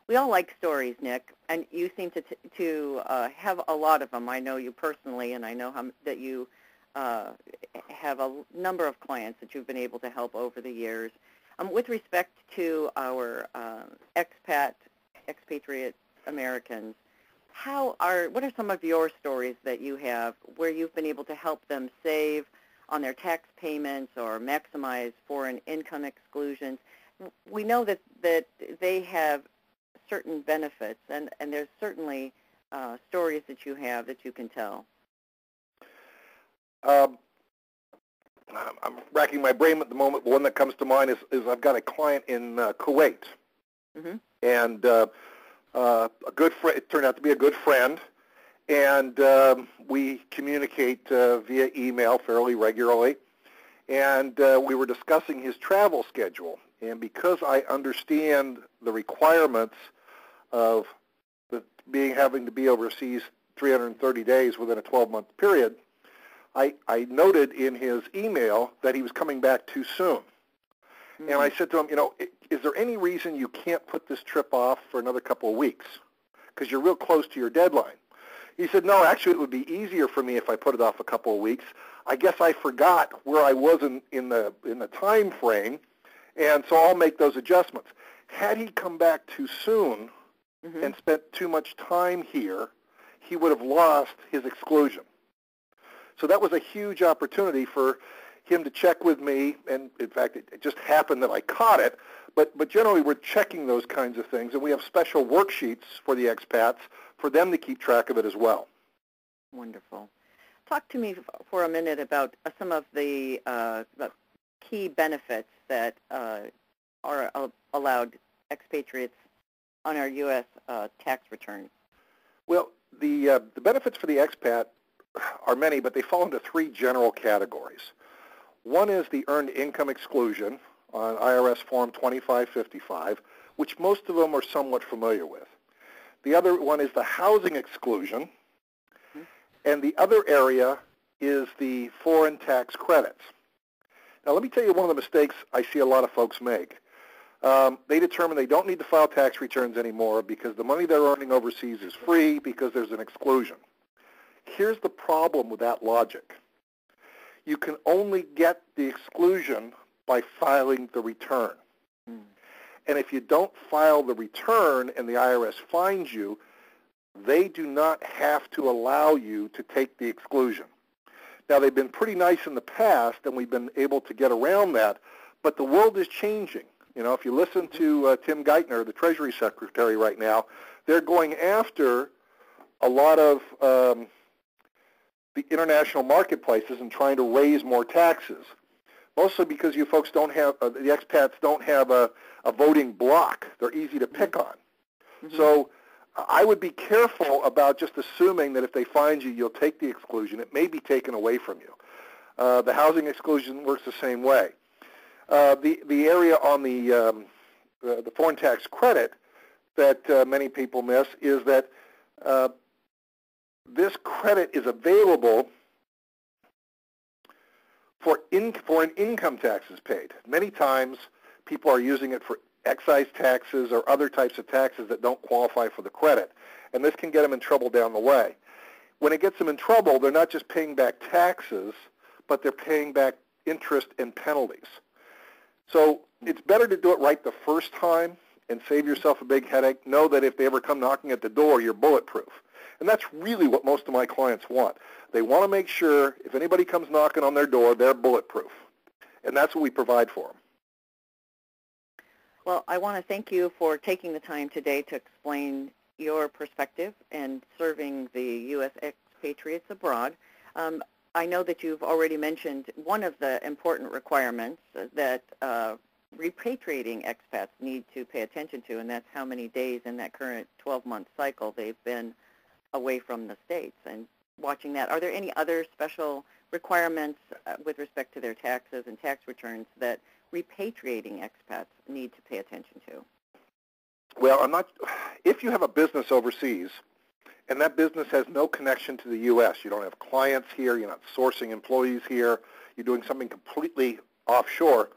We all like stories, Nick, and you seem to have a lot of them. I know you personally, and I know that you have a number of clients that you've been able to help over the years. With respect to our expatriate Americans, what are some of your stories that you have where you've been able to help them save on their tax payments or maximize foreign income exclusions? We know that they have certain benefits, and there's certainly stories that you have that you can tell. I'm racking my brain at the moment. The one that comes to mind is I've got a client in Kuwait, mm-hmm. and a good friend. It turned out to be a good friend, and we communicate via email fairly regularly. And we were discussing his travel schedule, and because I understand the requirements of having to be overseas 330 days within a 12-month period, I noted in his email that he was coming back too soon. Mm-hmm. And I said to him, is there any reason you can't put this trip off for another couple of weeks? Because you're real close to your deadline. He said, no, actually it would be easier for me if I put it off a couple of weeks. I guess I forgot where I was in the time frame, and so I'll make those adjustments. Had he come back too soon mm-hmm. and spent too much time here, he would have lost his exclusion. So that was a huge opportunity for him to check with me, and in fact, it just happened that I caught it. But generally, we're checking those kinds of things, and we have special worksheets for the expats for them to keep track of it as well. Wonderful. Talk to me for a minute about some of the key benefits that are allowed expatriates on our U.S. Tax return. Well, the benefits for the expat are many, but they fall into three general categories. One is the earned income exclusion on IRS Form 2555, which most of them are somewhat familiar with. The other one is the housing exclusion, mm-hmm. and the other area is the foreign tax credits. Now, let me tell you one of the mistakes I see a lot of folks make. They determine they don't need to file tax returns anymore because the money they're earning overseas is free because there's an exclusion. Here's the problem with that logic. You can only get the exclusion by filing the return. Mm. And if you don't file the return and the IRS fines you, they do not have to allow you to take the exclusion. Now, they've been pretty nice in the past, and we've been able to get around that, but the world is changing. If you listen to Tim Geithner, the Treasury Secretary right now, they're going after a lot of the international marketplaces and trying to raise more taxes, mostly because you folks don't have, the expats don't have a voting block. They're easy to pick on. Mm-hmm. So I would be careful about just assuming that if they find you, you'll take the exclusion. It may be taken away from you. The housing exclusion works the same way. The area on the foreign tax credit that many people miss is that this credit is available for income taxes paid. Many times people are using it for excise taxes or other types of taxes that don't qualify for the credit, and this can get them in trouble down the way. When it gets them in trouble, they're not just paying back taxes, but they're paying back interest and penalties. So it's better to do it right the first time and save yourself a big headache. Know that if they ever come knocking at the door, you're bulletproof. And that's really what most of my clients want. They want to make sure if anybody comes knocking on their door, they're bulletproof. And that's what we provide for them. Well, I want to thank you for taking the time today to explain your perspective and serving the U.S. expatriates abroad. I know that you've already mentioned one of the important requirements that repatriating expats need to pay attention to, and that's how many days in that current 12-month cycle they've been away from the States. And watching that, are there any other special requirements with respect to their taxes and tax returns that repatriating expats need to pay attention to? Well, if you have a business overseas and that business has no connection to the U.S., you don't have clients here, you're not sourcing employees here, you're doing something completely offshore,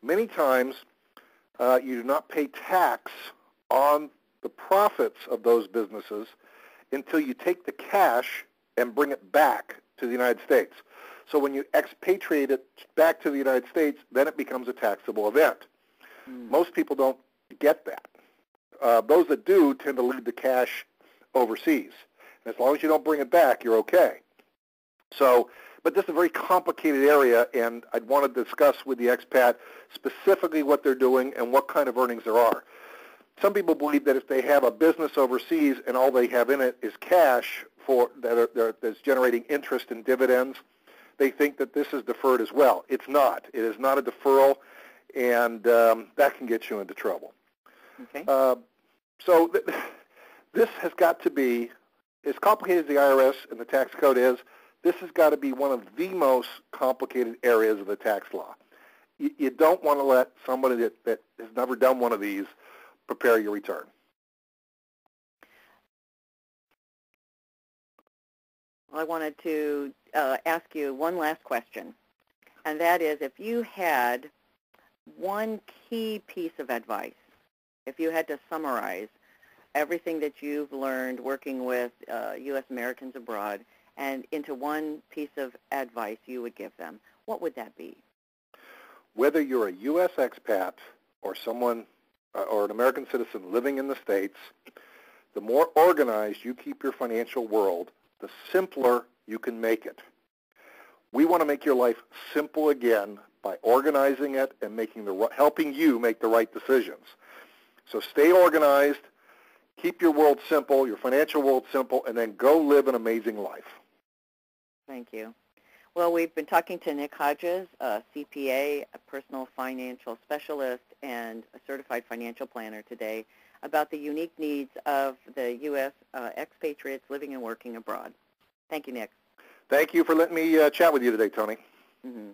many times you do not pay tax on the profits of those businesses until you take the cash and bring it back to the United States. So when you expatriate it back to the United States, then it becomes a taxable event. Most people don't get that. Those that do tend to leave the cash overseas. And as long as you don't bring it back, you're okay. So, but this is a very complicated area, and I'd want to discuss with the expat specifically what they're doing and what kind of earnings there are. Some people believe that if they have a business overseas and all they have in it is cash that's generating interest and dividends, they think that this is deferred as well. It's not. It is not a deferral, and that can get you into trouble. Okay. So this has got to be, as complicated as the IRS and the tax code is, this has got to be one of the most complicated areas of the tax law. You don't want to let somebody that has never done one of these prepare your return. Well, I wanted to ask you one last question, and that is, if you had one key piece of advice, if you had to summarize everything that you've learned working with U.S. Americans abroad and into one piece of advice you would give them, what would that be? Whether you're a U.S. expat or someone or an American citizen living in the States, the more organized you keep your financial world, the simpler you can make it. We want to make your life simple again by organizing it and helping you make the right decisions. So stay organized, keep your world simple, your financial world simple, and then go live an amazing life. Thank you. Well, we've been talking to Nick Hodges, a CPA, a personal financial specialist, and a certified financial planner today about the unique needs of the U.S. Expatriates living and working abroad. Thank you, Nick. Thank you for letting me chat with you today, Tony. Mm-hmm.